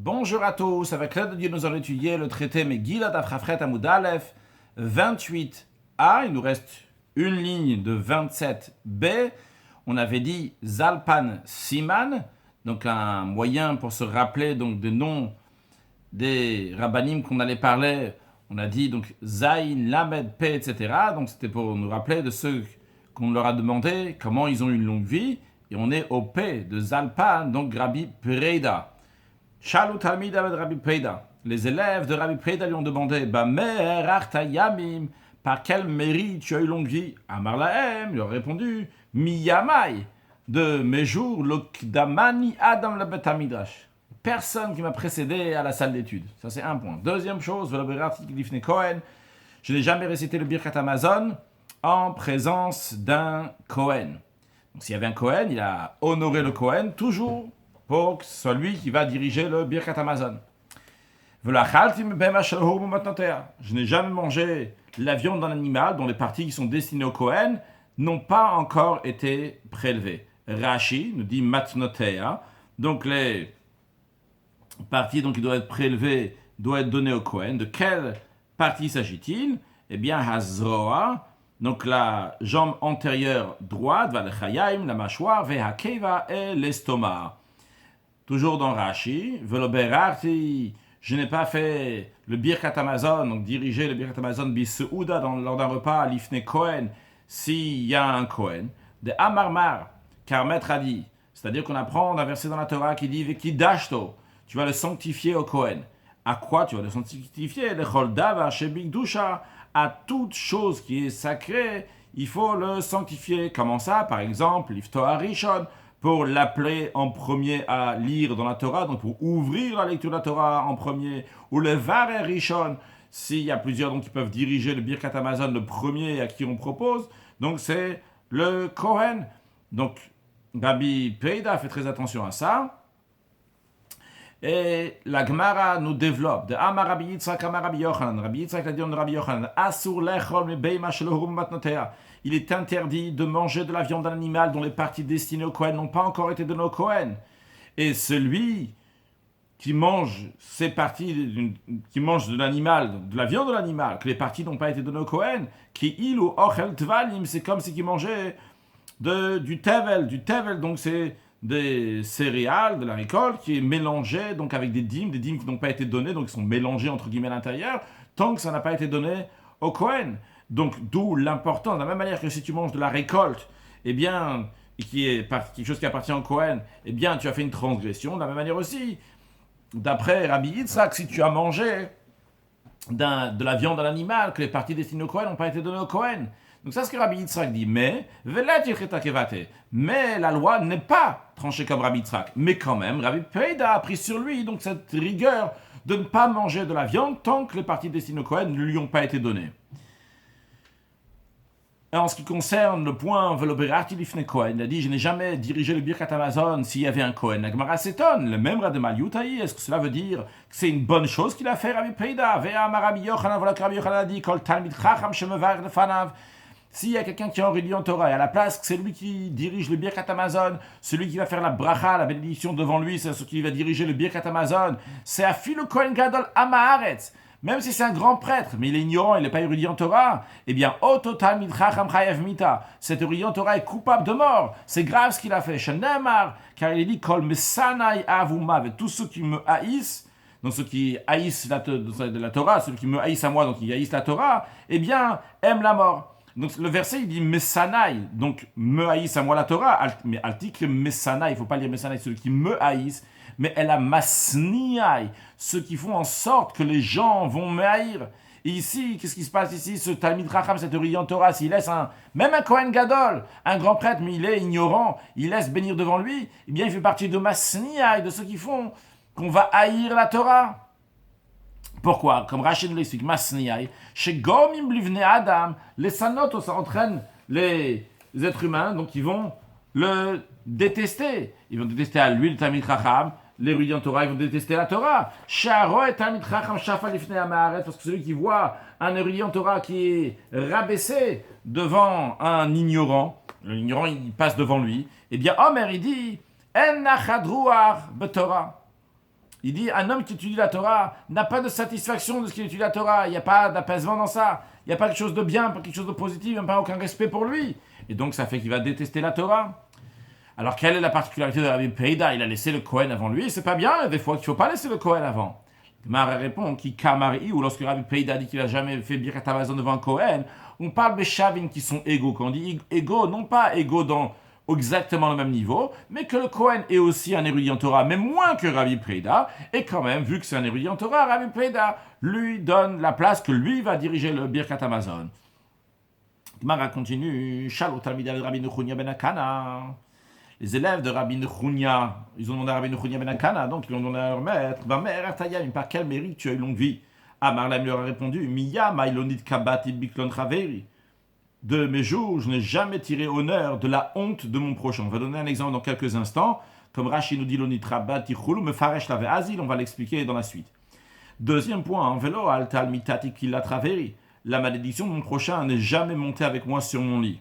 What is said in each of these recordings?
Bonjour à tous, avec l'aide de Dieu nous allons étudier le traité Megillah d'Afrafret Amoud Aleph 28a, il nous reste une ligne de 27b, on avait dit Zalpan Siman, donc un moyen pour se rappeler donc des noms des rabbanim qu'on allait parler, on a dit donc Zain, Lamed, P, etc. Donc c'était pour nous rappeler de ceux qu'on leur a demandé comment ils ont eu une longue vie, et on est au P de Zalpan, donc Rabbi Preida. Shalu Talmid Aved Rabbi Preida. Les élèves de Rabbi Preida lui ont demandé Bamer Arta Yamim, par quel mérite tu as eu longue vie? Amar Lahem, il leur a répondu Miyamai, de mes jours, Lokdamani Adam le Bet Hamidrash. Personne qui m'a précédé à la salle d'études. Ça, c'est un point. Deuxième chose, je n'ai jamais récité le Birkat Hamazon en présence d'un Kohen. Donc, s'il y avait un Kohen, il a honoré le Kohen toujours pour que ce soit lui qui va diriger le Birkat Hamazon. Je n'ai jamais mangé la viande d'un animal dont les parties qui sont destinées au Kohen n'ont pas encore été prélevées. Rashi nous dit matnotea, donc les partie donc qui doit être prélevée doit être donnée au Kohen. De quelle partie s'agit-il? Eh bien, Hazroa, donc la jambe antérieure droite, Valechayim, la mâchoire, Vehakeva et l'estomac. Toujours dans Rashi, Veloberarti, je n'ai pas fait le Birkat Hamazon, donc diriger le Birkat Hamazon Bisouda lors d'un repas, l'Ifne Kohen, s'il y a un Kohen. De Amarmar, car Maître a dit, c'est-à-dire qu'on apprend d'un verset dans la Torah qui dit Vekidashto, tu vas le sanctifier au Kohen. À quoi tu vas le sanctifier? Le Choldavar Shebigdusha, à toute chose qui est sacrée, il faut le sanctifier. Comment ça? Par exemple, l'Ifto Harishon, pour l'appeler en premier à lire dans la Torah, donc pour ouvrir la lecture de la Torah en premier, ou le Varer Rishon, s'il y a plusieurs donc, qui peuvent diriger le Birkat Hamazon, le premier à qui on propose, donc c'est le Kohen. Donc, Rabbi Preida fait très attention à ça. Et la Gemara nous développe de Amar Rabbi Yitzhak, Amar Rabbi Yochanan. Rabbi Yitzhak a dit de Rabbi Yochanan, Asur lechol mebeima shelohum matnotea. Il est interdit de manger de la viande d'un animal dont les parties destinées au Kohen n'ont pas encore été données au Kohen. Et celui qui mange ces parties, qui mange de l'animal, de la viande de l'animal, que les parties n'ont pas été données au Kohen, qui il ou ochel tvalim, c'est comme si il mangeait du tevel. Du tevel, donc c'est des céréales, de la récolte, qui est mélangée donc avec des dîmes qui n'ont pas été données, donc qui sont mélangées entre guillemets à l'intérieur, tant que ça n'a pas été donné au Kohen. Donc d'où l'importance, de la même manière que si tu manges de la récolte, eh bien, qui est quelque chose qui appartient au Kohen, eh bien tu as fait une transgression. De la même manière aussi, d'après Rabbi Yitzhak, si tu as mangé de la viande d'un animal, que les parties destinées au Kohen n'ont pas été données au Kohen. Donc ça, c'est ce que Rabbi Yitzhak dit. Mais la loi n'est pas tranchée comme Rabbi Yitzhak. Mais quand même, Rabbi Preida a pris sur lui donc cette rigueur de ne pas manger de la viande tant que les parties destinées au Kohen ne lui ont pas été données. Et en ce qui concerne le point Veloberati l'Ifne Kohen, il a dit, je n'ai jamais dirigé le Birkat Hamazon s'il y avait un Kohen. La Gemara s'étonne, le même Radema Yutaï, est-ce que cela veut dire que c'est une bonne chose qu'il a fait Rabbi Preida? Vea Rabbi Yochanan, voilà que Rabbi Yochanan a dit, Kol Talmid Chacham Shemevar Lefanav. S'il y a quelqu'un qui est enrôlé en Torah, et à la place que c'est lui qui dirige le Birkat Hamazon, celui qui va faire la bracha, la bénédiction devant lui, c'est celui qui va diriger le Birkat Hamazon, c'est Afilu Kohen Gadol Amaharetz. Même si c'est un grand prêtre, mais il est ignorant, il n'est pas érudit en Torah, eh bien, Ototal Midracham Chayev Mita, cet érudit en Torah est coupable de mort. C'est grave ce qu'il a fait. Shenemar, car il est dit Kol Mesanai Avuma, avec tous ceux qui me haïssent, donc ceux qui haïssent de la Torah, ceux qui me haïssent à moi, donc qui haïssent la Torah, eh bien, aiment la mort. Donc le verset il dit Mesanaï, donc me haïssent à moi la Torah, mais altik Mesanaï, il ne faut pas lire Mesanaï, ceux qui me haïssent, mais elle a Masniaï, ceux qui font en sorte que les gens vont me haïr. Et ici, qu'est-ce qui se passe ici? Ce Talmid Chacham, cette érudit en Torah, s'il laisse même un Kohen Gadol, un grand prêtre, mais il est ignorant, il laisse bénir devant lui, eh bien il fait partie de Masniaï, de ceux qui font qu'on va haïr la Torah. Pourquoi? Comme Rachid l'explique, Masniaï, chez Gomim Blivne Adam, les Sanotos, ça entraîne les êtres humains, donc ils vont le détester. Ils vont détester à lui le Talmid Chacham, l'érudit en Torah, ils vont détester la Torah. Sharo et Talmid Chacham Shafa Lifnei Amaharet, parce que celui qui voit un érudit en Torah qui est rabaissé devant un ignorant, l'ignorant il passe devant lui, eh bien Omer il dit En nachadruar betorah. Il dit, un homme qui étudie la Torah n'a pas de satisfaction de ce qu'il étudie la Torah. Il n'y a pas d'apaisement dans ça. Il n'y a pas quelque chose de bien, pas quelque chose de positif, il n'y a pas aucun respect pour lui. Et donc, ça fait qu'il va détester la Torah. Alors, quelle est la particularité de Rabbi Peida? Il a laissé le Kohen avant lui. C'est pas bien, il y a des fois qu'il ne faut pas laisser le Kohen avant. Gemara répond, qui kamari, ou lorsque Rabbi Peida dit qu'il n'a jamais fait Birkat Hamazon devant un Kohen, on parle des Shavin qui sont égaux. Quand on dit égaux, non pas égaux dans exactement le même niveau, mais que le Kohen est aussi un érudit en Torah, mais moins que Rabbi Peida, et quand même, vu que c'est un érudit en Torah, Rabbi Peida lui donne la place que lui va diriger le Birkat Hamazon. Gemara continue, Shalo Talmidei de Rabbi Nechunya ben Akana. Les élèves de Rabbi Nechunya, ils ont demandé à Rabbi Nechunya ben Akana, donc ils ont demandé à leur maître, par quel mérite tu as eu longue vie? Amarlem leur a répondu, Miya Mailonit Kabati Biklon Chaveri. De mes jours, je n'ai jamais tiré honneur de la honte de mon prochain. On va donner un exemple dans quelques instants. Comme Rashi nous dit l'onit rabati chulu me faresh lave azil, on va l'expliquer dans la suite. Deuxième point, velo altal mitati killa traveri. La malédiction de mon prochain n'est jamais montée avec moi sur mon lit.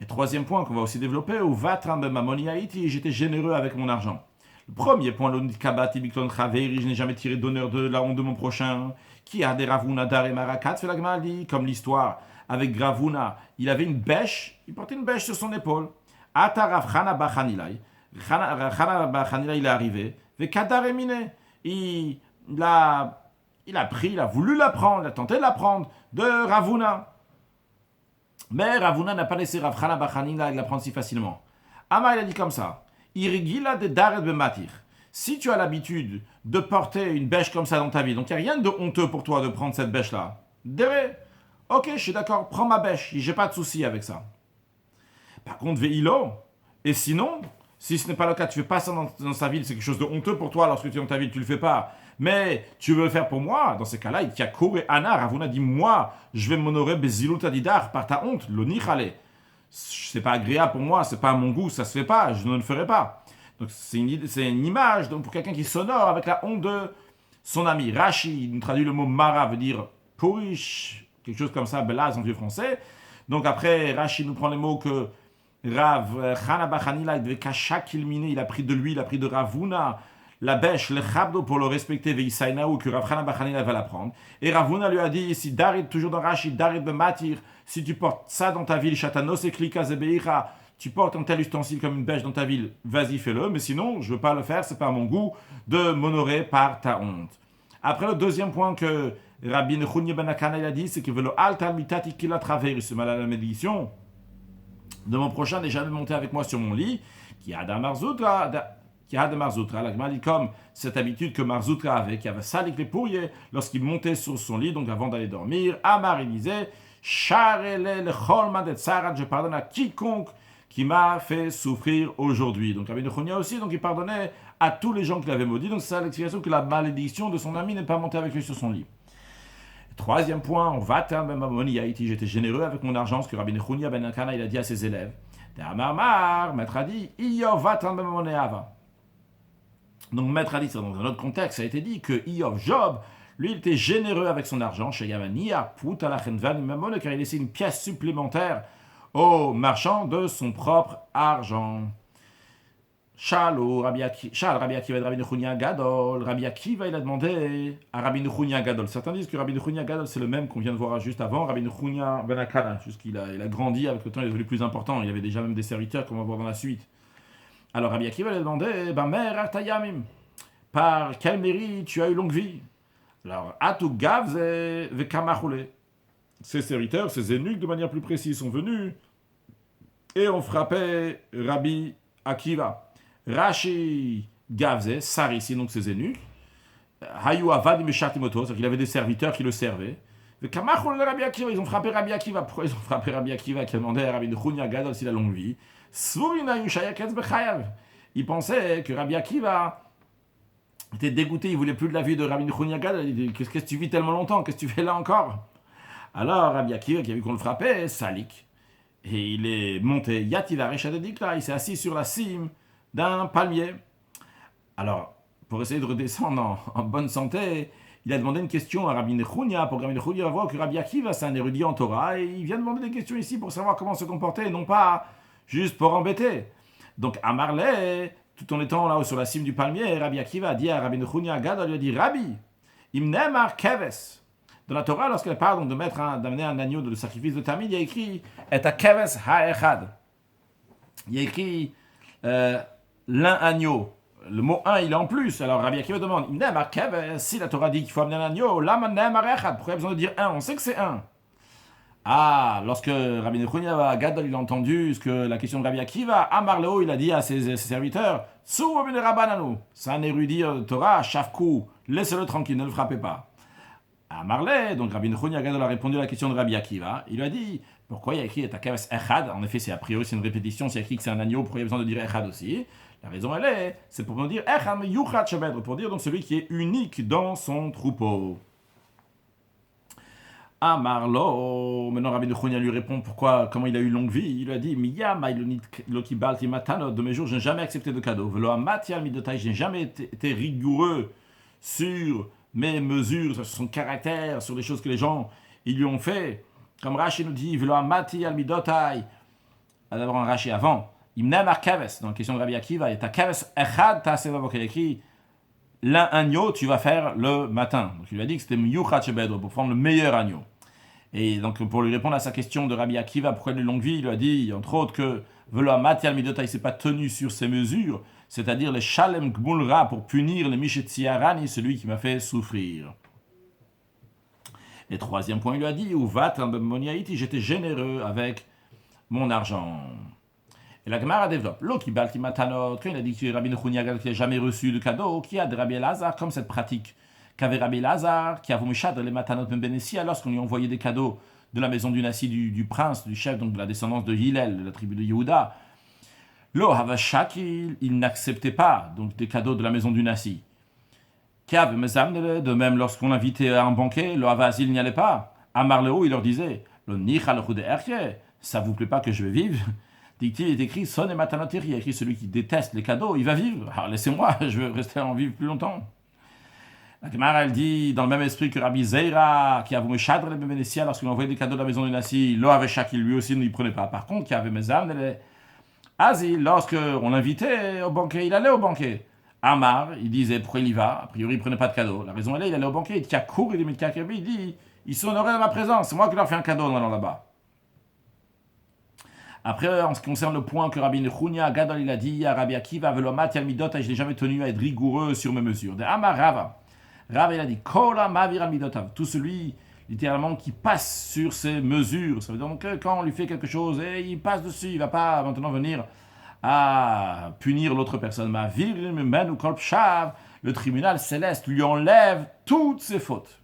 Et troisième point qu'on va aussi développer, ou vatram bemamoni haïti, j'étais généreux avec mon argent. Le premier point, l'onit kabati biklon traveri, je n'ai jamais tiré d'honneur de la honte de mon prochain. Qui a des ravuna dare marakat, fait la Gemara dit, comme l'histoire. Avec Gravuna, il avait une bêche, il portait une bêche sur son épaule. Ata Rav Chana Bachanilai. Chana Bachanilai, il est arrivé. Vekadar Emine. Il a pris, il a voulu la prendre, il a tenté de la prendre de Ravuna. Mais Ravuna n'a pas laissé Rav Chana Bachanilai la prendre si facilement. Ama, il a dit comme ça. Irigila de Daret Bematir. Si tu as l'habitude de porter une bêche comme ça dans ta vie, donc il n'y a rien de honteux pour toi de prendre cette bêche-là. Déré. Ok, je suis d'accord, prends ma bêche, j'ai pas de souci avec ça. Par contre, veilo, et sinon, si ce n'est pas le cas, tu fais pas ça dans sa ville, c'est quelque chose de honteux pour toi lorsque tu es dans ta ville, tu le fais pas. Mais tu veux le faire pour moi, dans ces cas-là, il y a Kour et Anar, Ravuna dit, moi, je vais m'honorer bezilut adidar par ta honte, l'onichale. C'est pas agréable pour moi, c'est pas à mon goût, ça se fait pas, je ne le ferai pas. Donc c'est une image donc, pour quelqu'un qui s'honore avec la honte de son ami. Rashi, il nous traduit le mot mara, veut dire pourriche. Quelque chose comme ça, belaz en vieux français. Donc après, Rashi nous prend les mots que Rav Chana Bachanila, il devait kachak ilminé, il a pris de lui, il a pris de Ravuna, la bêche, le chabdo pour le respecter, veisainaou, que Rav Chana Bachanila va la prendre. Et Ravuna lui a dit, si Darit, toujours dans Rashi, Darit bematir, si tu portes ça dans ta ville, chatanos et klika zebeicha, tu portes un tel ustensile comme une bêche dans ta ville, vas-y fais-le, mais sinon, je ne veux pas le faire, c'est pas à mon goût de m'honorer par ta honte. Après, le deuxième point que Rabbi Nechunya ben Akana a dit, c'est que velo alta mitati kila traveri, ce mal à la malédiction de mon prochain n'est jamais monté avec moi sur mon lit, qui a de Marzoutra, la Gemara dit comme cette habitude que Marzoutra avait, qui avait salik les pourriers lorsqu'il montait sur son lit, donc avant d'aller dormir. Amar, il disait, Charele le cholma de tsarat, je pardonne à quiconque qui m'a fait souffrir aujourd'hui. Donc Rabbi Nechunya aussi, donc il pardonnait à tous les gens qu'il avait maudits, donc c'est ça l'explication que la malédiction de son ami n'est pas montée avec lui sur son lit. Troisième point, on va j'étais généreux avec mon argent, ce que Rabbi Nechunya ben Akana il a dit à ses élèves. Maître a dit, donc Maître a dit, c'est dans un autre contexte, ça a été dit que Iyov, Job, lui il était généreux avec son argent, car il laissait une pièce supplémentaire au marchand de son propre argent. Rabbi Akiva de Rabbi Nechunya Gadol. Rabbi Akiva, il a demandé à Rabbi Nechunya Gadol. Certains disent que Rabbi Nechunya Gadol, c'est le même qu'on vient de voir juste avant, Rabbi Nechunya Ben Akana, jusqu'il a grandi avec le temps, il est devenu plus important. Il y avait déjà même des serviteurs, comme on va voir dans la suite. Alors Rabbi Akiva, il a demandé, Mer Artayamim, par quel mérite tu as eu longue vie? Alors, Atu Gavze Vekamachule. Ces serviteurs, ces eunuques, de manière plus précise, sont venus et ont frappé Rabbi Akiva. Rashi Gavze, Sarissi, donc ses eunuques, Hayu Avad Meshatimoto, c'est-à-dire qu'il avait des serviteurs qui le servaient. Kamachol Rabbi Akiva, ils ont frappé Rabbi Akiva. Pourquoi ils ont frappé Rabbi Akiva qui a demandé à Rabbi Nechunya Gadol s'il a longue vie? Il pensait que Rabbi Akiva était dégoûté, il voulait plus de la vie de Rabbi Nechunya Gadol. Il dit, qu'est-ce que tu vis tellement longtemps? Qu'est-ce que tu fais là encore? Alors Rabbi Akiva, qui a vu qu'on le frappait, salik. Et il est monté, Yativa Rechadedikla, il s'est assis sur la cime d'un palmier. Alors, pour essayer de redescendre en bonne santé, il a demandé une question à Rabbi Nechunya, pour que Rabbi Nechunya voit que Rabbi Akiva, c'est un érudit en Torah, et il vient demander des questions ici pour savoir comment se comporter, non pas juste pour embêter. Donc, Amarle, tout en étant là-haut sur la cime du palmier, Rabbi Akiva a dit à Rabbi Nechunia Gadol, lui a dit, Rabbi, imnemar keves. Dans la Torah, lorsqu'elle parle d'amener un agneau de le sacrifice de Tamid, il y a écrit et a keves ha'echad. Il y a écrit l'un agneau. Le mot un, il est en plus. Alors Rabbi Akiva demande, imnemar keves, si la Torah dit qu'il faut amener un agneau, lama nemar echad. Pourquoi il y a besoin de dire un? On sait que c'est un. Ah, lorsque Rabbi Nechunia Gadol il a entendu la question de Rabbi Akiva, Amar Leo, il a dit à ses serviteurs, Tsou ben Rabbananu, c'est un érudit de Torah, Shavkou, laissez-le tranquille, ne le frappez pas. Amar Le, donc Rabbi Nechunia Gadol a répondu à la question de Rabbi Akiva, il lui a dit, pourquoi il y a écrit Etakeves Echad? En effet, c'est a priori c'est une répétition, s'il y a écrit que c'est un agneau, pourquoi il y a besoin de dire Echad aussi? La raison c'est pour nous dire Echad Yuchat Shebedre, pour dire donc celui qui est unique dans son troupeau. Amarlo, maintenant Rabbi Nechunia lui répond comment il a eu longue vie. Il lui a dit Miyama Loki Balti Matano, de mes jours, je n'ai jamais accepté de cadeau. Velo Amatial Midotai, je n'ai jamais été rigoureux sur mes mesures, sur son caractère, sur les choses que les gens ils lui ont fait. Comme Rashi nous dit Velo Amatial Midotai, d'abord un Rashi avant. Imnemar Kaves, dans la question de Rabbi Akiva, et ta Kaves Echad Taseva, il a écrit l'un agneau, tu vas faire le matin. Donc il lui a dit que c'était Miyuchat Shebedro, pour prendre le meilleur agneau. Et donc pour lui répondre à sa question de Rabbi Akiva, pourquoi il a une longue vie, il lui a dit, entre autres, que Velo Amatial Midota, il ne s'est pas tenu sur ses mesures, c'est-à-dire les Shalem Gmulra, pour punir les Mishetziarani, celui qui m'a fait souffrir. Et troisième point, il lui a dit, Uvat Moniaïti, j'étais généreux avec mon argent. Et la Gemara développe. Loki Balti Matanot, quand il a dit que Rabbi Nechunia qu'il n'a jamais reçu de cadeau, qui a de Rabbi Elazar, comme cette pratique qu'avait Rabbi Elazar, qui a voulu chadre les Matanot Benbenessia, lorsqu'on lui envoyait des cadeaux de la maison du Nassi, du prince, du chef, donc de la descendance de Hillel, de la tribu de Yehuda. Lo Havashak, il n'acceptait pas donc des cadeaux de la maison du Nassi. Kav Mezamnele, de même lorsqu'on l'invitait à un banquet, Lo Havazil n'y allait pas. Amar Leo, il leur disait, Lo Nichal Chude Erke, ça vous plaît pas que je vais vivre? Dit-il, il est écrit, Son et Matanotiri, il y a écrit celui qui déteste les cadeaux, il va vivre. Alors laissez-moi, je veux rester en vivre plus longtemps. La Gemara, elle dit, dans le même esprit que Rabbi Zeira, qui a voulu chadre les Bénécia, lorsqu'il envoyait des cadeaux de la maison du Nassi, Lo avait Shakil, lui aussi, ne prenait pas. Par contre, qui avait Mezam, Asi, lorsqu'on l'invitait au banquet, il allait au banquet. Amar, il disait, pourquoi il y va? A priori, il ne prenait pas de cadeau. La raison, il allait au banquet, il court, il dit, ils sont honorés de ma présence, c'est moi qui leur fais un cadeau en allant là-bas. Après, en ce qui concerne le point que Rabbi Nechunia Gadol il a dit à Rabbi Akiva, Velomat Yalmidot, je n'ai jamais tenu à être rigoureux sur mes mesures. De Amar Rava, Rava il a dit, Kola Mavir Almidotav, tout celui littéralement qui passe sur ses mesures. Ça veut dire donc que quand on lui fait quelque chose, et il passe dessus, il ne va pas maintenant venir à punir l'autre personne. Mavir Menu Kolpshav, le tribunal céleste lui enlève toutes ses fautes.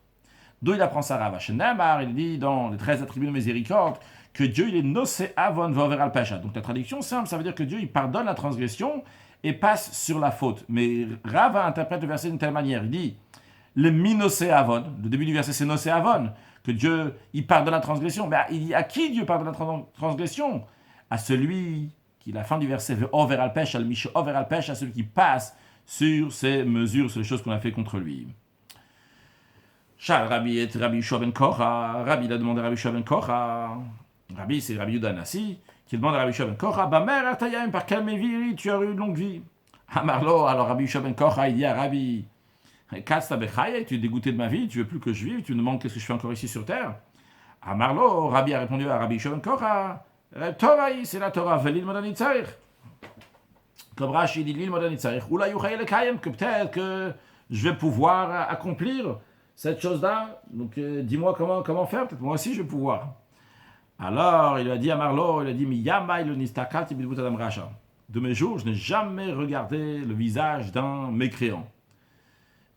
D'où il apprend ça Rava. Shenemar, il dit dans les 13 attributs de miséricorde, que Dieu il est nocé avon vover al pesha. Donc la traduction simple, ça veut dire que Dieu il pardonne la transgression et passe sur la faute. Mais Rava interprète le verset d'une telle manière. Il dit le mi-nocé avon. Le début du verset c'est nocé avon, que Dieu il pardonne la transgression. Mais il dit à qui Dieu pardonne la transgression? À celui qui, la fin du verset, veut over al pesha, le miche over al pesha, celui qui passe sur ses mesures, sur les choses qu'on a fait contre lui. Rabbi est Rabbi Yeshua ben Korah. Rabbi il a demandé à Rabbi Yeshua ben Korah. Rabbi, c'est Rabbi Yehuda Nassi, qui demande à Rabbi Yeshua ben Korah, Bamer Artayam, par quelle méviri tu as eu une longue vie? Amarlo, alors Rabbi Yeshua ben Korah, il dit à Rabbi, Katsta Bechaya, tu es dégoûté de ma vie, tu veux plus que je vive, tu me demandes qu'est-ce que je fais encore ici sur terre? Amarlo, Rabbi a répondu à Rabbi Yeshua ben Korah, Torah, c'est la Torah, Velil Modanitzarich. Comme Rashi dit, Lil Modanitzarich, Oula Yuchaya le Kayem, que peut-être que je vais pouvoir accomplir cette chose-là, donc dis-moi comment faire, peut-être moi aussi je vais pouvoir. Alors, il a dit à Marlo, il a dit, de mes jours, je n'ai jamais regardé le visage d'un mécréant.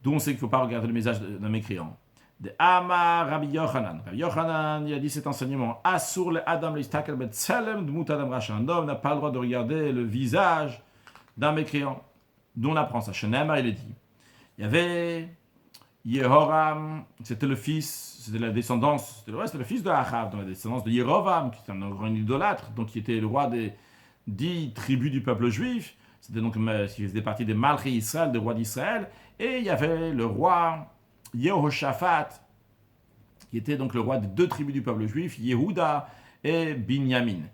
D'où on sait qu'il ne faut pas regarder le visage d'un mécréant. De Amar Rabbi Yochanan. Rabbi Yochanan, il a dit cet enseignement. Asur le Adam l'Istakel betzelem d'mut Adam Racha. Un homme n'a pas le droit de regarder le visage d'un mécréant. D'où on apprend ça. Shenemar, il a dit. Il y avait Yehoram, c'était le fils, c'était la descendance, c'était le fils de Achav, dans la descendance de Yerovam, qui était un grand idolâtre, donc qui était le roi des 10 tribus du peuple juif. C'était donc, il faisait partie des Malchi Israël, des rois d'Israël. Et il y avait le roi Yehoshaphat, qui était donc le roi des 2 tribus du peuple juif, Yehuda et Binyamin.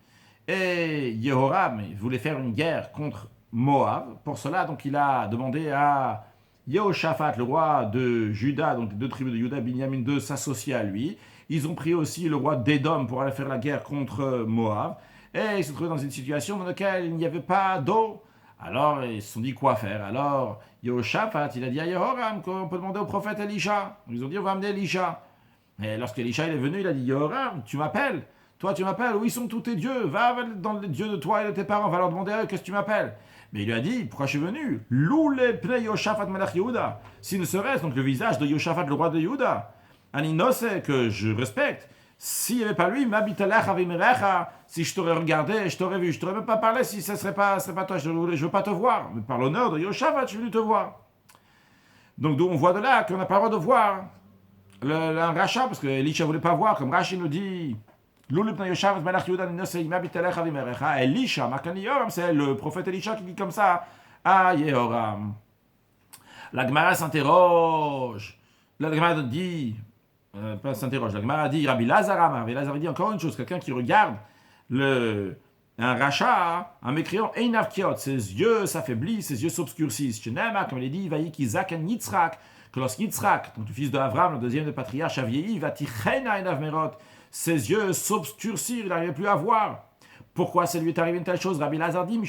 Et Yehoram, il voulait faire une guerre contre Moab. Pour cela, donc, il a demandé à Yehoshaphat, le roi de Juda, donc des deux tribus de Juda, Binyamin, de s'associer à lui. Ils ont pris aussi le roi d'Édom pour aller faire la guerre contre Moab. Et ils se trouvaient dans une situation dans laquelle il n'y avait pas d'eau. Alors, ils se sont dit quoi faire. Alors, Yehoshaphat, il a dit à Yehoram qu'on peut demander au prophète Elisha. Ils ont dit, on va amener Elisha. Et lorsqu'Elisha est venu, il a dit, Yehoram, tu m'appelles? Toi, tu m'appelles? Où ils sont tous tes dieux? Va dans les dieux de toi et de tes parents, va leur demander à eux, qu'est-ce que tu m'appelles? Mais il lui a dit, pourquoi je suis venu? Loulé pnei Yoshaphat Malach Yehuda. Si ne serait-ce donc le visage de Yoshaphat, le roi de Yehuda. Aninose, que je respecte. S'il n'y avait pas lui, si je t'aurais regardé, je t'aurais vu, je t'aurais même pas parlé si ce serait pas toi, je veux pas te voir. Mais par l'honneur de Yoshaphat, je suis venu te voir. Donc d'où on voit de là qu'on n'a pas le droit de voir un rachat, parce que Elisha ne voulait pas voir, comme Rashi nous dit. Elisha, c'est le prophète Elisha qui dit comme ça à Yehoram. La Gemara s'interroge. La Gemara dit, pas s'interroge, la Gemara dit, Rabbi Lazar, Rabbi Lazar dit encore une chose, quelqu'un qui regarde un rachat, un mécréant, ses yeux s'affaiblissent, ses yeux s'obscurcissent. Comme il est dit, Vaïk Isaac en Yitzhak, que lorsqu'Yitzhak, donc le fils d'Avram, le deuxième des patriarches, a vieilli, va tichena en avmerot, ses yeux s'obscurcirent, il n'arrivait plus à voir. Pourquoi ça lui est arrivé une telle chose? Rabbi Lazar dit,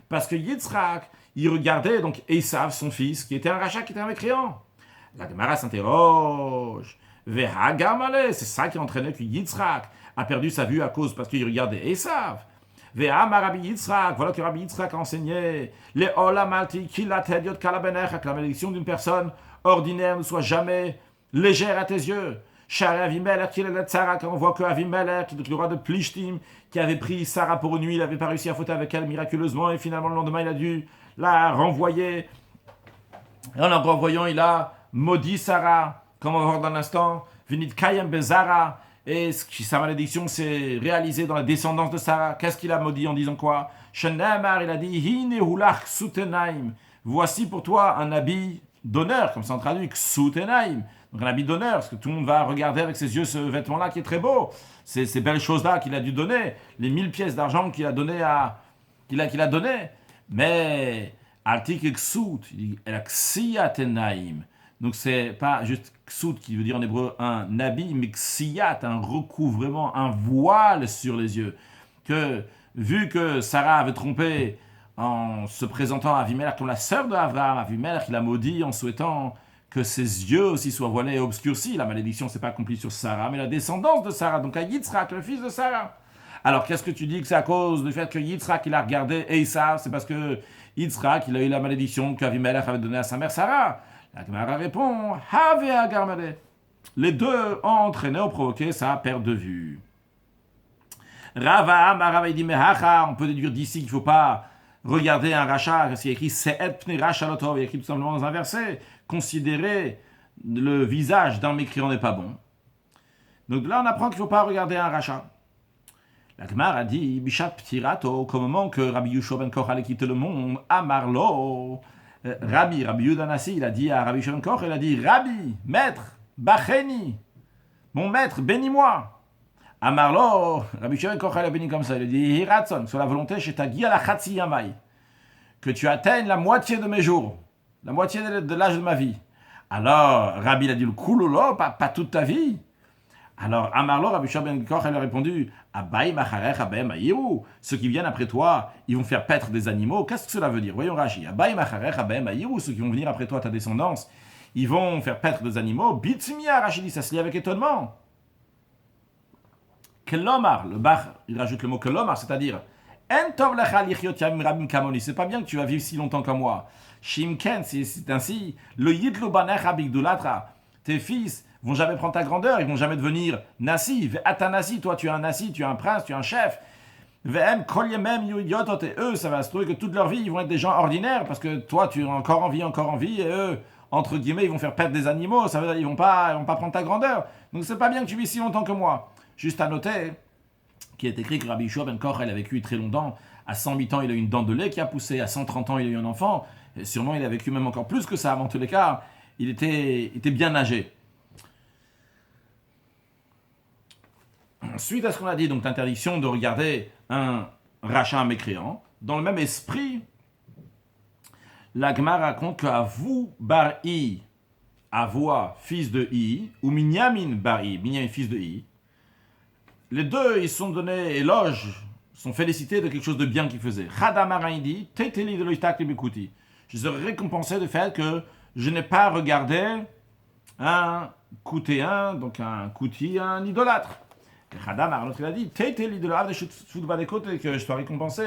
parce que Yitzhak, il regardait donc Esav, son fils, qui était un rachat, qui était un mécréant. La Gemara s'interroge. C'est ça qui entraînait que Yitzhak a perdu sa vue à cause parce qu'il regardait Esav. Rabbi Yitzhak, voilà que Rabbi Yitzhak a enseigné les Olamalti qui la que la malédiction d'une personne ordinaire ne soit jamais légère à tes yeux. Shara Avimelech, qui est le Tzara, quand on voit que Avimelech, le roi de Plishtim, qui avait pris Sarah pour une nuit, il n'avait pas réussi à fauter avec elle miraculeusement, et finalement le lendemain il a dû la renvoyer. Et en la renvoyant, il a maudit Sarah, comme on va voir dans l'instant, Vinit Kayem Bezara, et sa malédiction s'est réalisée dans la descendance de Sarah. Qu'est-ce qu'il a maudit en disant quoi? Shenamar, il a dit, Hine hulach sutenaim, voici pour toi un habit d'honneur, comme ça on traduit, sutenaim. Donc un habit d'honneur, parce que tout le monde va regarder avec ses yeux ce vêtement-là qui est très beau. Ces belles choses-là qu'il a dû donner, les 1000 pièces d'argent qu'il a donné qu'il a donné. Mais Altik Ksut, il dit Ksiyat Enaim. Donc c'est pas juste Ksut qui veut dire en hébreu un habit, mais Ksiyat, un recouvrement, un voile sur les yeux. Que vu que Sarah avait trompé en se présentant à Avimelech comme la sœur d'Abraham, Avimelech il a maudit en souhaitant que ses yeux aussi soient voilés et obscurcis. La malédiction ne s'est pas accomplie sur Sarah, mais la descendance de Sarah, donc à Yitzhak, le fils de Sarah. Alors qu'est-ce que tu dis que c'est à cause du fait que Yitzhak il a regardé Esav? C'est parce que Yitzhak il a eu la malédiction qu'Avimelech avait donnée à sa mère Sarah. La Gemara répond, Have Agarmade. Les deux ont entraîné ou provoqué sa perte de vue. Rava Amarav dit Mehacha, on peut déduire d'ici qu'il ne faut pas regarder un rachat, parce qu'il y a écrit Se'et Pnei Racha Lotov, il y a écrit tout simplement dans un verset, considérer le visage d'un mécréant n'est pas bon. Donc là on apprend qu'il ne faut pas regarder un rachat. La Gemara a dit Bishat Ptirato, qu'au moment que Rabbi Yoshua ben Koch allait quitter le monde, Amarlo, Rabbi Yehuda Nassi, il a dit à Rabbi Yoshua ben Koch, il a dit Rabbi, maître, Bacheni, mon maître, bénis-moi. Amarlo, Rabbi Yoshua ben Koch il a béni comme ça, il a dit Hiratson, sur la volonté, chez Tagi à la Chatsi Yamai, que tu atteignes la moitié de mes jours, la moitié de l'âge de ma vie. Alors, Rabbi il a dit le Kulolo, pas toute ta vie. Alors, Amarlo, Rabbi Yoshua ben Koch, il a répondu Abaï macharech abaïm aïrou. Ceux qui viennent après toi, ils vont faire paître des animaux. Qu'est-ce que cela veut dire? Voyons Rashi. Abaï macharech abaïm aïrou. Ceux qui vont venir après toi, ta descendance, ils vont faire paître des animaux. Bitmia, Rashi dit, ça se lit avec étonnement. Kelomar, le Bach, il rajoute le mot kelomar, c'est-à-dire Entov lecha lichiot yamim rabim kamoni. C'est pas bien que tu vas vivre si longtemps comme moi. Shimken, c'est ainsi. Le yitlu banecha bigdulatra. Tes fils vont jamais prendre ta grandeur, ils vont jamais devenir nasi. Atanasi, toi tu es un nasi, tu es un prince, tu es un chef. Vm kolyemem yuidiotot, et eux, ça va se trouver que toute leur vie, ils vont être des gens ordinaires, parce que toi tu es encore en vie, et eux, entre guillemets, ils vont faire perdre des animaux, ça veut dire ils vont pas prendre ta grandeur. Donc c'est pas bien que tu vis si longtemps que moi. Juste à noter qu'il est écrit que Rabbi Yoshua ben Koch, il a vécu très longtemps. À 108 ans, il a eu une dent de lait qui a poussé. À 130 ans, il a eu un enfant. Et sûrement, il a vécu même encore plus que ça. En tous les cas, il était bien âgé. Suite à ce qu'on a dit, donc l'interdiction de regarder un rachat, un mécréant, dans le même esprit, la Gemara raconte qu'Avou bar I, Avoua, fils de I, ou Minyamin bar I, Minyamin, fils de I, les deux, ils sont donnés éloges, sont félicités de quelque chose de bien qu'ils faisaient. Chadamara dit, Teteli de l'oitak libekuti. Je serai récompensé du fait que je n'ai pas regardé un koutéen, donc un kouti, un idolâtre. Chadamara, l'autre, il a dit, Teteli de l'oitak que je sois récompensé.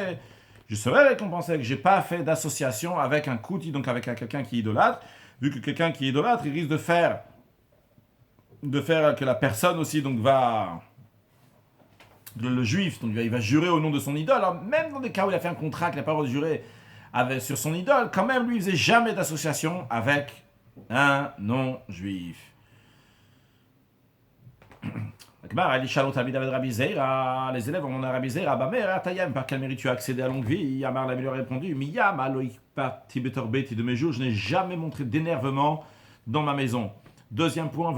Je serai récompensé que je n'ai pas fait d'association avec un kouti, donc avec quelqu'un qui est idolâtre, vu que quelqu'un qui est idolâtre, il risque de faire que la personne aussi donc va... Le juif, donc il va jurer au nom de son idole. Alors, même dans des cas où il a fait un contrat qu'il n'a pas le droit de jurer sur son idole, quand même, lui, il ne faisait jamais d'association avec un non-juif. Les élèves ont Rabbi Zeira, par quel mérite tu as accédé à longue vie? Yamar lui a répondu, de mes jours, je n'ai jamais montré d'énervement dans ma maison. Deuxième point,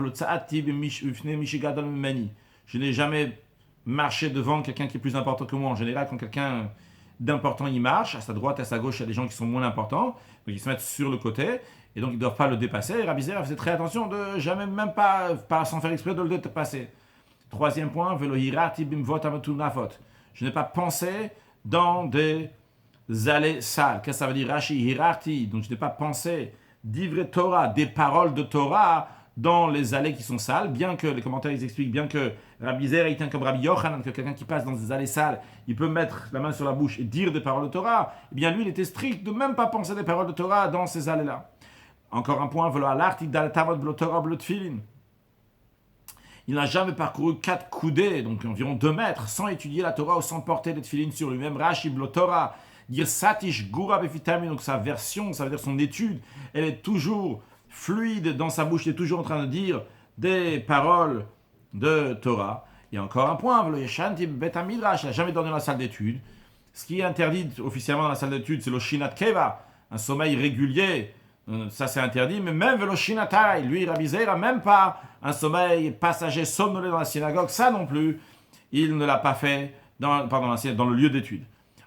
je n'ai jamais marché devant quelqu'un qui est plus important que moi. En général, quand quelqu'un d'important il marche, à sa droite, à sa gauche, il y a des gens qui sont moins importants, donc ils se mettent sur le côté, et donc ils ne doivent pas le dépasser. Rabbi Zeira faisait très attention de jamais, même pas sans faire exprès, de le dépasser. Troisième point, je n'ai pas pensé dans des allées sales. Qu'est-ce que ça veut dire? Rashi hirarti. Donc je n'ai pas pensé d'ivrer Torah, des paroles de Torah dans les allées qui sont sales, bien que les commentaires ils expliquent bien que Rabbi Zeira il tient comme Rabbi Yochanan, que quelqu'un qui passe dans des allées sales, il peut mettre la main sur la bouche et dire des paroles de Torah. Eh bien lui il était strict de même pas penser des paroles de Torah dans ces allées-là. Encore un point, il n'a jamais parcouru 4 coudées, donc environ 2 mètres, sans étudier la Torah ou sans porter des tefilines sur lui-même. Rashi Torah, dire Satish Gura Befitami, donc sa version, ça veut dire son étude, elle est toujours fluide dans sa bouche, il est toujours en train de dire des paroles de Torah. Il y a encore un point, il n'a jamais dormi dans la salle d'études. Ce qui est interdit officiellement dans la salle d'études, c'est le Shinat Keva, un sommeil régulier. Ça c'est interdit, mais même Veloshinatai, lui Rabbi Zeira, même pas un sommeil passager somnolé dans la synagogue, ça non plus, il ne l'a pas fait dans le lieu d'étude.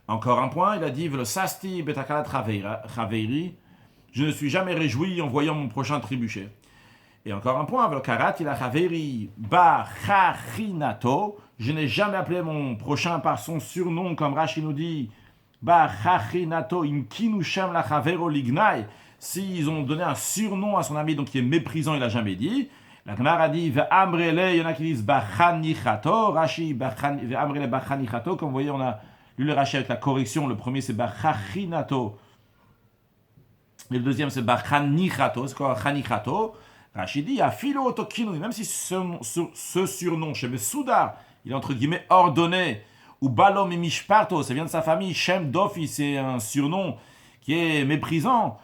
Encore un point, il a dit Velosasti betakalat chaveiri, je ne suis jamais réjoui en voyant mon prochain trébucher. Et encore un point, Velokarat il a chaveiri bachachinato, je n'ai jamais appelé mon prochain par son surnom, comme Rashi nous dit, bachachinato imkinu shem la chavero lignai. S'ils ont donné un surnom à son ami, donc qui est méprisant, il n'a jamais dit. La Gemara a dit Ve'amrele, il y en a qui disent Bachanichato, Rashi Ve'amrele Bachanichato. Comme vous voyez, on a lu le Rashi avec la correction. Le premier c'est Bachachinato. Et le deuxième c'est Bachanichato. C'est quoi Bachanichato? Rashi dit Afilo Otokino, même si ce surnom, chez Mesouda, il est entre guillemets ordonné, ou Balom et Mishparto, ça vient de sa famille, Shem Dofi, c'est un surnom qui est méprisant.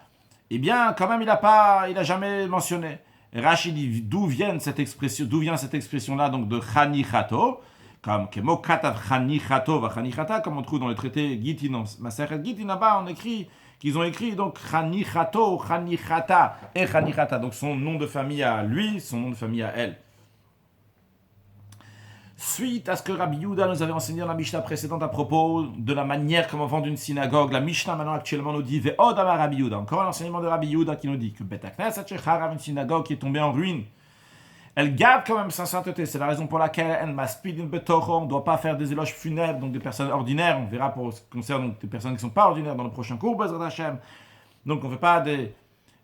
Eh bien, quand même, il n'a jamais mentionné. Rashi dit d'où vient cette expression-là, donc de Chanichato, comme Kemo Katav Chanichato va Chanichata, comme on trouve dans le traité Gitin, Masechet Gitin, là-bas, qu'ils ont écrit donc Chanichato, Chanichata et Chanichata, donc son nom de famille à lui, son nom de famille à elle. Suite à ce que Rabbi Yehuda nous avait enseigné dans la Mishnah précédente à propos de la manière comment vendre une synagogue, la Mishnah maintenant actuellement nous dit Ve'od amar Rabbi Yehuda, encore l'enseignement de Rabbi Yehuda qui nous dit que Bet HaKnesset shecharav, une synagogue qui est tombée en ruine, elle garde quand même sa sainteté. C'est la raison pour laquelle on ne doit pas faire des éloges funèbres, donc des personnes ordinaires. On verra pour ce qui concerne donc, des personnes qui ne sont pas ordinaires dans le prochain cours, Bezrat Hashem. Donc on ne fait pas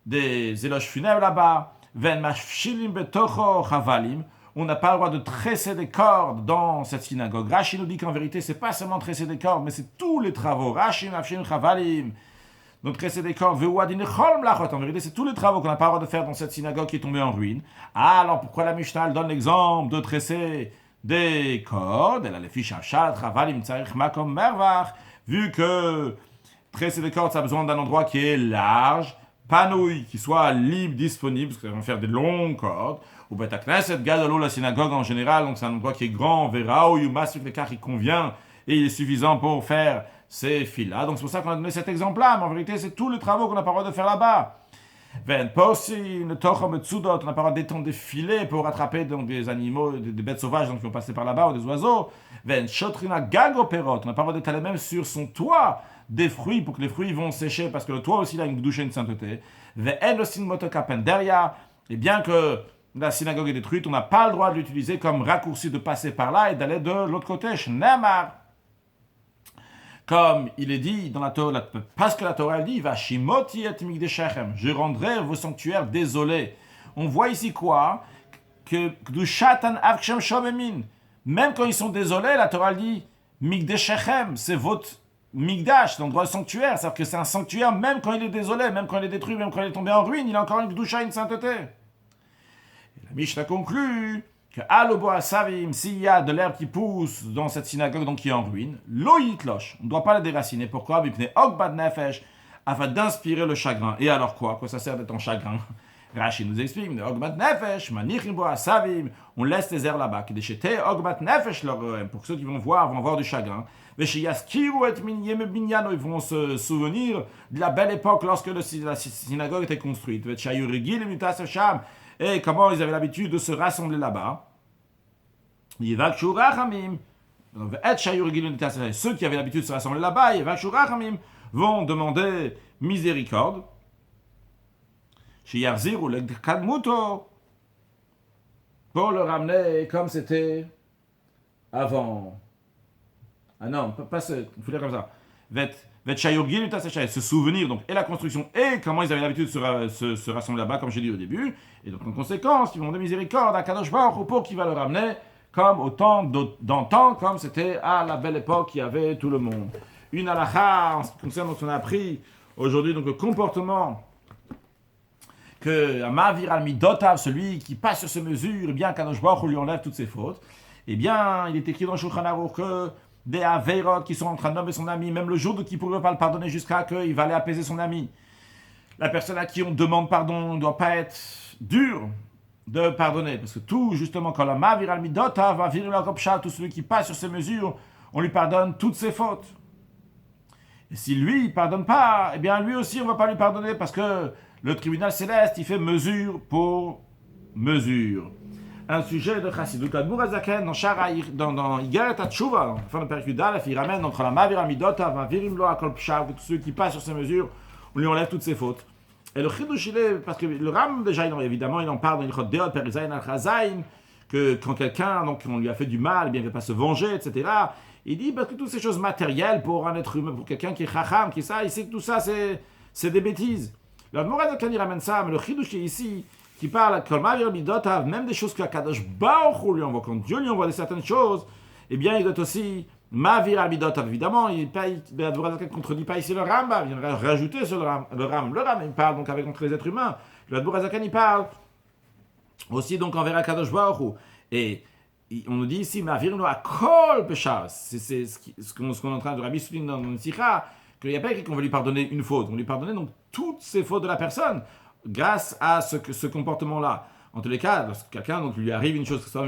des éloges funèbres là-bas. Ve'en mashfilim betocho chavalim. On n'a pas le droit de tresser des cordes dans cette synagogue. Rashi nous dit qu'en vérité, c'est pas seulement tresser des cordes, mais c'est tous les travaux. Rashi mafshin chavalim. Donc tresser des cordes, en vérité, c'est tous les travaux qu'on n'a pas le droit de faire dans cette synagogue qui est tombée en ruine. Ah, alors pourquoi la Mishnah donne l'exemple de tresser des cordes? Elle a les fiches achat, chavalim, tsarich makom mervach. Vu que tresser des cordes, ça a besoin d'un endroit qui est large, panouille, qui soit libre, disponible, parce qu'on va faire des longues cordes. Ou Bet HaKnesset Gadolo, la synagogue en général, donc c'est un endroit qui est grand, Verao, Yumasuk, l'écart qui convient, et il est suffisant pour faire ces fils-là. Donc c'est pour ça qu'on a donné cet exemple-là, mais en vérité, c'est tous les travaux qu'on n'a pas le droit de faire là-bas. Ven posi, ne tochom et tsudot, on n'a pas le droit d'étendre des filets pour attraper donc, des animaux, des bêtes sauvages donc, qui vont passer par là-bas, ou des oiseaux. Ven shotrina gago perot, on n'a pas le droit d'étaler même sur son toit des fruits pour que les fruits vont sécher, parce que le toit aussi il a une douche et une sainteté. Ven osin motokapen derrière, et bien que la synagogue est détruite, on n'a pas le droit de l'utiliser comme raccourci de passer par là et d'aller de l'autre côté. Shnemar. Comme il est dit dans la Torah, parce que la Torah dit, va shimoti et migdeshechem, je rendrai vos sanctuaires désolés. On voit ici quoi? Que kdushat avkshem shomemin. Même quand ils sont désolés, la Torah dit, migdeshechem, c'est votre migdash, l'endroit sanctuaire. C'est-à-dire que c'est un sanctuaire même quand il est désolé, même quand il est détruit, même quand il est tombé en ruine, il a encore une kdusha, une sainteté. La Mishnah conclut que Alobo Asavim, s'il y a de l'herbe qui pousse dans cette synagogue donc qui est en ruine, loyitlosh, on ne doit pas la déraciner. Pourquoi? Ogbad nefesh, afin d'inspirer le chagrin. Et alors quoi? Quoi ça sert d'être en chagrin? Rashi nous explique, Ogbad nefesh, manichimbo asavim, on laisse les herbes là-bas, qui déchetaient Ogbad nefesh leur pour que ceux qui vont voir du chagrin. Veshiyaskiru et minyem binyano, ils vont se souvenir de la belle époque lorsque la synagogue était construite. Veshayurigil mitas sham. Et comment ils avaient l'habitude de se rassembler là-bas. Ceux qui avaient l'habitude de se rassembler là-bas, vont demander miséricorde. Pour le ramener comme c'était avant. Ah non, pas ce. Il faut dire comme ça. Se souvenir donc et la construction et comment ils avaient l'habitude de se rassembler là-bas comme j'ai dit au début, et donc en conséquence ils vont de miséricorde à Kadosh Baruch Hu pour qu'il va le ramener comme au temps d'antan, comme c'était à la belle époque qu'il y avait tout le monde. Une halakha en ce qui concerne, donc on a appris aujourd'hui donc le comportement que Ma'avir al Midotav, celui qui passe sur ses mesures, et bien Kadosh Baruch Hu lui enlève toutes ses fautes. Eh bien il est écrit dans le Shulchan Aruch que des Aveirot qui sont en train de nommer son ami, même le jour de Kippour, il ne va pas le pardonner jusqu'à qu'il va aller apaiser son ami. La personne à qui on demande pardon ne doit pas être dur de pardonner, parce que tout, justement, quand la Ma'avir al Midota va virer la Kopcha, tout celui qui passe sur ses mesures, on lui pardonne toutes ses fautes. Et si lui, il ne pardonne pas, eh bien lui aussi, on ne va pas lui pardonner, parce que le tribunal céleste, il fait mesure pour mesure. Un sujet de Chassidut. L'Admour Azaken, dans Igeret HaTshuva, fin de Perikudal, il ramène entre la Ma'avir Amidota, Mavirim Lo Akol Pshav, tous ceux qui passent sur ces mesures, on lui enlève toutes ses fautes. Et le Chidush, il est, parce que le Ram, déjà, évidemment, il en parle dans Ilchot Deot, Perizayin Al-Chazayin, que quand quelqu'un, donc, on lui a fait du mal, eh bien, il ne va pas se venger, etc. Il dit, parce que toutes ces choses matérielles pour un être humain, pour quelqu'un qui est Chacham, qui est ça, il sait que tout ça, c'est des bêtises. L'Admour Azaken, il ramène ça, mais le Chidush est ici, qui parle, même des choses que Kadosh Baruch Hu lui envoie, quand Dieu lui envoie certaines choses, eh bien il doit aussi Ma'avir al Midotav. Évidemment, il ne contredit pas ici le Rambam, il vient rajouter sur le Ram. Le Ram, il parle donc avec entre les êtres humains. Le Admour Azaken, il parle aussi donc envers Kadosh Baruch Hu. Et on nous dit ici, Ma'avir lo akol pesha. C'est ce qu'on est en train de Rabbi souligne dans le Sikha, qu'il n'y a pas écrit qu'on va lui pardonner une faute, on lui pardonner donc toutes ces fautes de la personne. Grâce à ce comportement-là. En tous les cas, lorsque quelqu'un donc, lui arrive une chose, que ce soit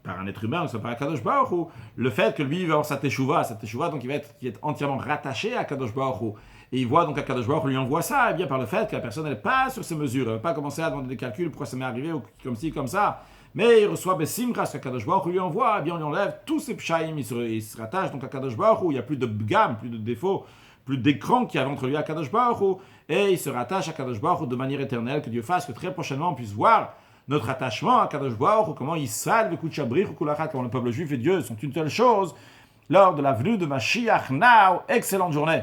par un être humain, que ce soit par un Kadosh Baruch Hu, le fait que lui il va avoir sa teshuva donc il va être entièrement rattaché à Kadosh Baruch Hu, et il voit donc à Kadosh Baruch Hu lui envoie ça, et bien par le fait que la personne n'est pas sur ses mesures, elle ne va pas commencer à demander des calculs, pourquoi ça m'est arrivé, ou comme ci, comme ça, mais il reçoit Bessim grâce à Kadosh Baruch Hu lui envoie, et bien on lui enlève tous ses pshaim, il se rattache donc à Kadosh Baruch Hu, il n'y a plus de gamme, plus de défauts, plus d'écran qu'il y avait entre lui et Kadosh Baruch Hu, et il se rattache à Kadosh Baruch Hu de manière éternelle, que Dieu fasse que très prochainement on puisse voir notre attachement à Kadosh Baruch Hu, comment Israël, comment le peuple juif et Dieu sont une seule chose, lors de la venue de Mashiach now. Excellente journée.